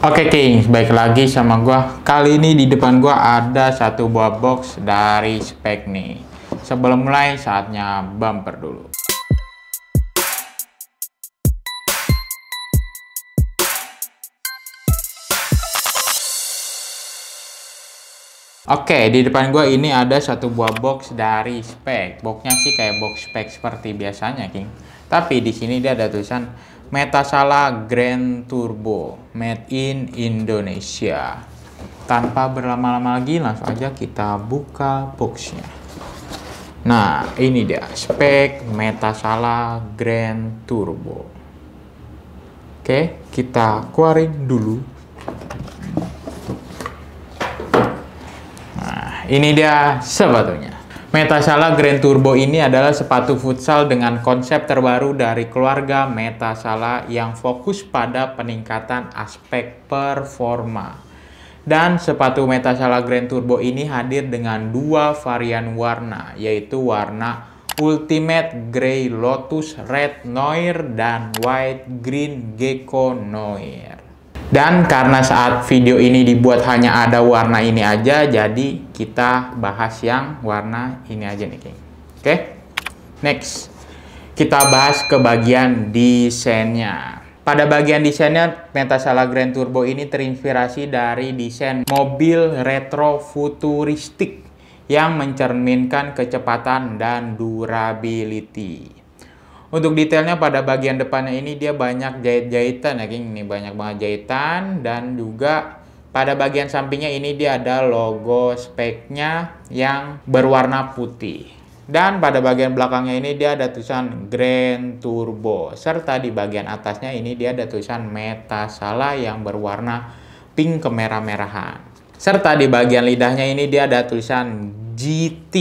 Oke King, baik lagi sama gua. Kali ini di depan gua ada satu buah box dari spek nih. Sebelum mulai, saatnya bumper dulu. Oke, di depan gua ini ada satu buah box dari spek. Boxnya sih kayak box spek seperti biasanya, King. Tapi di sini dia ada tulisan Metasala Grand Turbo Made in Indonesia. Tanpa berlama-lama lagi, langsung aja kita buka boxnya. Nah, ini dia spek Metasala Grand Turbo. Oke, kita keluarin dulu. Ini dia sepatunya. Metasala Grand Turbo ini adalah sepatu futsal dengan konsep terbaru dari keluarga Metasala yang fokus pada peningkatan aspek performa. Dan sepatu Metasala Grand Turbo ini hadir dengan dua varian warna, yaitu warna Ultimate Grey Lotus Red Noir dan White Green Gecko Noir. Dan karena saat video ini dibuat hanya ada warna ini aja, jadi kita bahas yang warna ini aja nih, King. Oke, next kita bahas ke bagian desainnya. Pada bagian desainnya, Metasala Grand Turbo ini terinspirasi dari desain mobil retro futuristik yang mencerminkan kecepatan dan durability. Untuk detailnya pada bagian depannya ini dia banyak jahit-jahitan ya, King. Ini banyak banget jahitan, dan juga pada bagian sampingnya ini dia ada logo speknya yang berwarna putih. Dan pada bagian belakangnya ini dia ada tulisan Grand Turbo, serta di bagian atasnya ini dia ada tulisan Metasala yang berwarna pink kemerah-merahan. Serta di bagian lidahnya ini dia ada tulisan GT.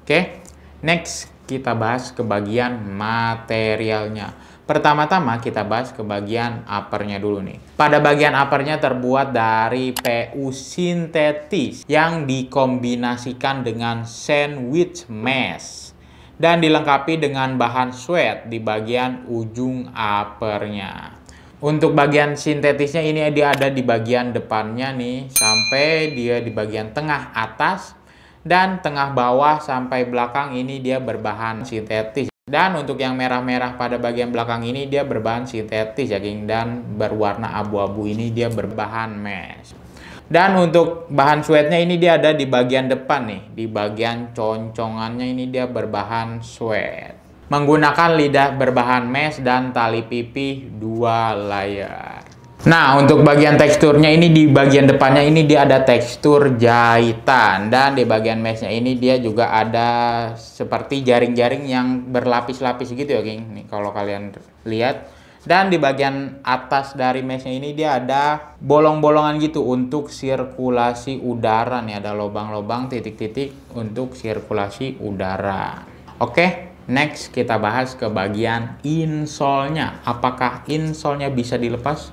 Oke, next kita bahas ke bagian materialnya. Pertama-tama kita bahas ke bagian uppernya dulu nih. Pada bagian uppernya terbuat dari PU sintetis yang dikombinasikan dengan sandwich mesh dan dilengkapi dengan bahan suede di bagian ujung uppernya. Untuk bagian sintetisnya ini dia ada di bagian depannya nih, sampai dia di bagian tengah atas, dan tengah bawah sampai belakang ini dia berbahan sintetis. Dan untuk yang merah-merah pada bagian belakang ini dia berbahan sintetis ya, King, dan berwarna abu-abu ini dia berbahan mesh. Dan untuk bahan suede-nya ini dia ada di bagian depan nih, di bagian concongannya ini dia berbahan suede. Menggunakan lidah berbahan mesh dan tali pipih 2 layer. Nah, untuk bagian teksturnya ini di bagian depannya ini dia ada tekstur jahitan, dan di bagian meshnya ini dia juga ada seperti jaring-jaring yang berlapis-lapis gitu ya, King. Nih kalau kalian lihat. Dan di bagian atas dari meshnya ini dia ada bolong-bolongan gitu untuk sirkulasi udara nih, ada lubang-lubang titik-titik untuk sirkulasi udara. Oke, next kita bahas ke bagian insole-nya. Apakah insole-nya bisa dilepas?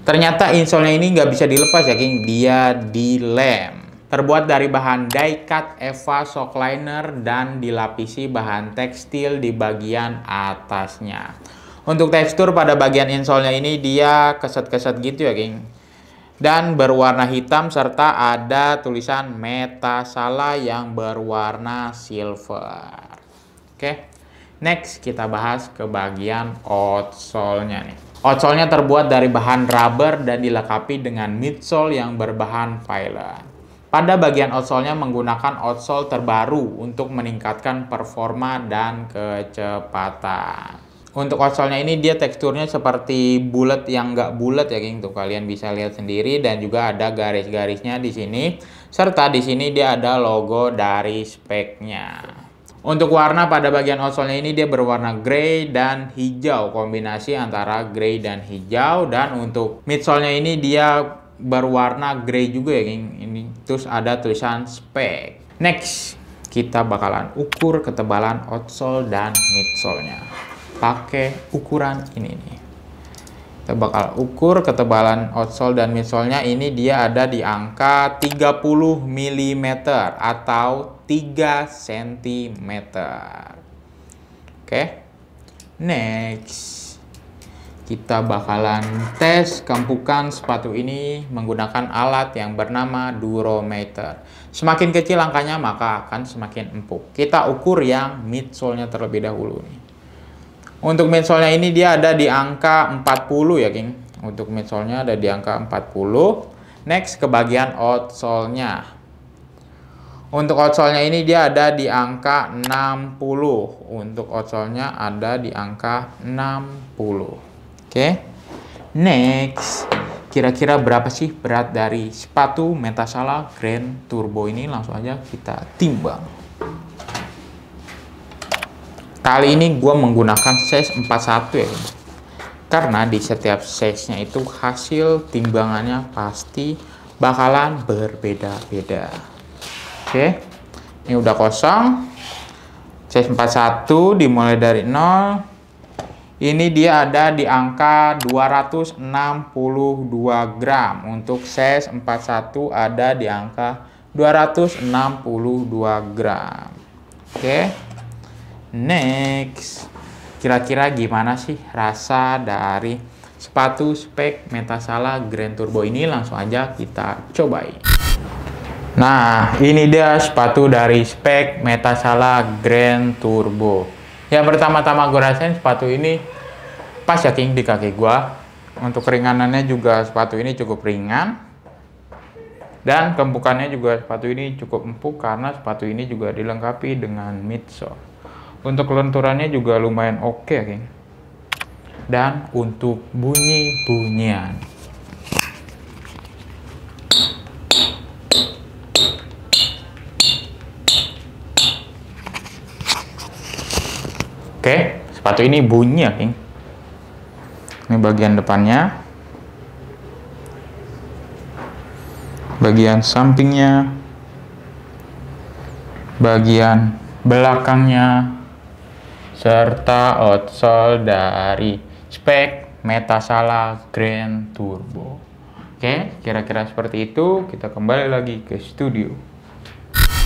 Ternyata insole-nya ini nggak bisa dilepas ya, King. Dia dilem. Terbuat dari bahan die-cut EVA Shockliner dan dilapisi bahan tekstil di bagian atasnya. Untuk tekstur pada bagian insole-nya ini dia keset-keset gitu ya, King. Dan berwarna hitam serta ada tulisan Metasala yang berwarna silver. Oke. Next kita bahas ke bagian outsole-nya nih. Outsole-nya terbuat dari bahan rubber dan dilengkapi dengan midsole yang berbahan Violet. Pada bagian outsole-nya menggunakan outsole terbaru untuk meningkatkan performa dan kecepatan. Untuk outsole-nya ini dia teksturnya seperti bulat yang nggak bulat ya, King. Tuh kalian bisa lihat sendiri, dan juga ada garis-garisnya di sini. Serta di sini dia ada logo dari speknya. Untuk warna pada bagian outsole-nya ini dia berwarna grey dan hijau, kombinasi antara grey dan hijau. Dan untuk midsole-nya ini dia berwarna grey juga ya, King. Ini terus ada tulisan spek. Next, kita bakalan ukur ketebalan outsole dan midsole-nya pakai ukuran ini nih. Kita bakal ukur ketebalan outsole dan midsole-nya ini dia ada di angka 30 mm atau 3 cm. Oke. Next. kita bakalan tes keempukan sepatu ini menggunakan alat yang bernama durometer. Semakin kecil angkanya maka akan semakin empuk. Kita ukur yang midsole-nya terlebih dahulu nih. Untuk midsole-nya ini dia ada di angka 40 ya, King. Untuk midsole-nya ada di angka 40. Next ke bagian outsole-nya. Untuk outsole-nya ini dia ada di angka 60. Untuk outsole-nya ada di angka 60. Oke, next, kira-kira berapa sih berat dari sepatu Metasala Grand Turbo ini? Langsung aja kita timbang. Kali ini gue menggunakan size 41 ya, karena di setiap size-nya itu hasil timbangannya pasti bakalan berbeda-beda. Oke, ini udah kosong. Size 41 dimulai dari 0. Ini dia ada di angka 262 gram. Untuk size 41 ada di angka 262 gram. Oke. Next. Kira-kira gimana sih rasa dari sepatu spek Metasala Grand Turbo ini? Langsung aja kita cobain. Nah, ini dia sepatu dari spek Metasala Grand Turbo. Yang pertama-tama gue rasain sepatu ini pas ya, King, di kaki gue. Untuk keringanannya juga sepatu ini cukup ringan. Dan keempukannya juga sepatu ini cukup empuk karena sepatu ini juga dilengkapi dengan midsole. Untuk kelenturannya juga lumayan oke ya, King. Dan untuk bunyi-bunyian, oke, sepatu ini bunyi ya, King. Ini bagian depannya, bagian sampingnya, bagian belakangnya, serta outsole dari spek Metasala Grand Turbo. Oke, kira-kira seperti itu. Kita kembali lagi ke studio.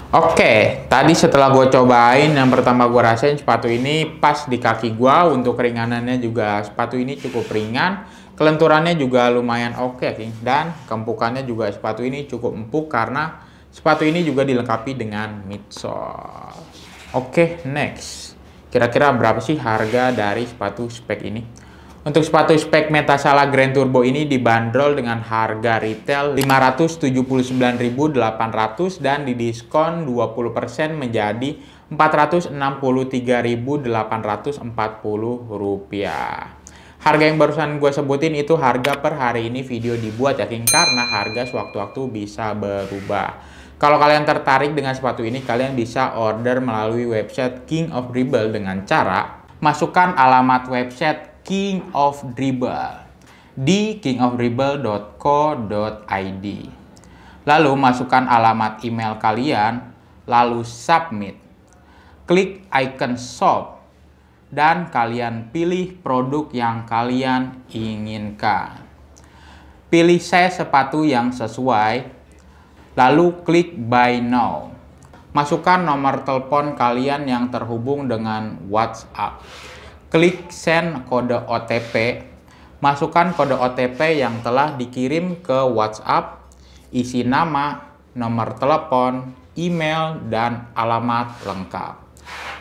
Oke, tadi setelah gue cobain, yang pertama gue rasain sepatu ini pas di kaki gue. Untuk keringanannya juga sepatu ini cukup ringan. Kelenturannya juga lumayan oke, King. Dan keempukannya juga sepatu ini cukup empuk karena sepatu ini juga dilengkapi dengan midsole. Oke, next. Kira-kira berapa sih harga dari sepatu spek ini? Untuk sepatu spek Metasala Grand Turbo ini dibanderol dengan harga retail 579.800 dan didiskon 20% menjadi Rp463.840. Harga yang barusan gue sebutin itu harga per hari ini video dibuat ya, King, karena harga sewaktu-waktu bisa berubah. Kalau kalian tertarik dengan sepatu ini, kalian bisa order melalui website King of Dribble dengan cara masukkan alamat website King of Dribble di kingofdribble.co.id. Lalu masukkan alamat email kalian, lalu submit. Klik icon shop dan kalian pilih produk yang kalian inginkan. Pilih size sepatu yang sesuai, lalu klik buy now. Masukkan nomor telepon kalian yang terhubung dengan WhatsApp. Klik send kode OTP, masukkan kode OTP yang telah dikirim ke WhatsApp, isi nama, nomor telepon, email, dan alamat lengkap.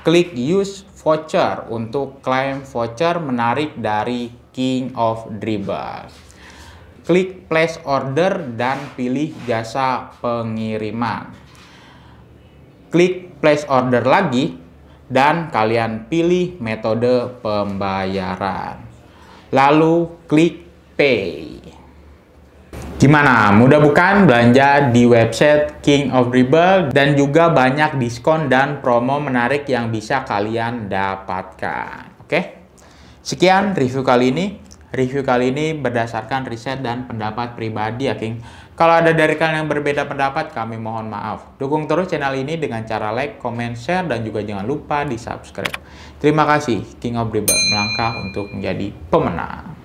Klik use voucher untuk klaim voucher menarik dari King of Dribble. Klik place order dan pilih jasa pengiriman. Klik place order lagi dan kalian pilih metode pembayaran. Lalu klik pay. Gimana? Mudah bukan belanja di website King of Dribble, dan juga banyak diskon dan promo menarik yang bisa kalian dapatkan. Oke? Sekian review kali ini. Review kali ini berdasarkan riset dan pendapat pribadi ya, King. Kalau ada dari kalian yang berbeda pendapat, kami mohon maaf. Dukung terus channel ini dengan cara like, comment, share, dan juga jangan lupa di subscribe. Terima kasih. King of Dribble melangkah untuk menjadi pemenang.